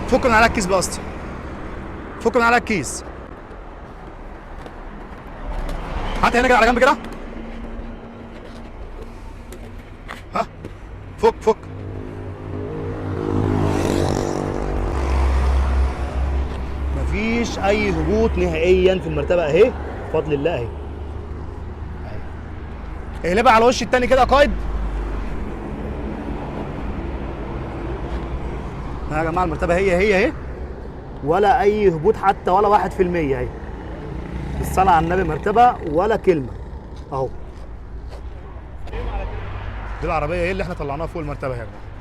فك من على الكيس بقى اسطى، فك من على الكيس. هات هنا كده على جنب كده. ها فك فك. مفيش اي هبوط نهائيا في المرتبه اهي بفضل الله اهي. اقلبها على الوش التاني كده يا قائد. يا جماعه المرتبه هي اهي، ولا اي هبوط حتى ولا 1% اهي. الصلاه على النبي مرتبه ولا كلمه اهو. دي العربيه ايه اللي احنا طلعناها فوق المرتبه يا جماعه.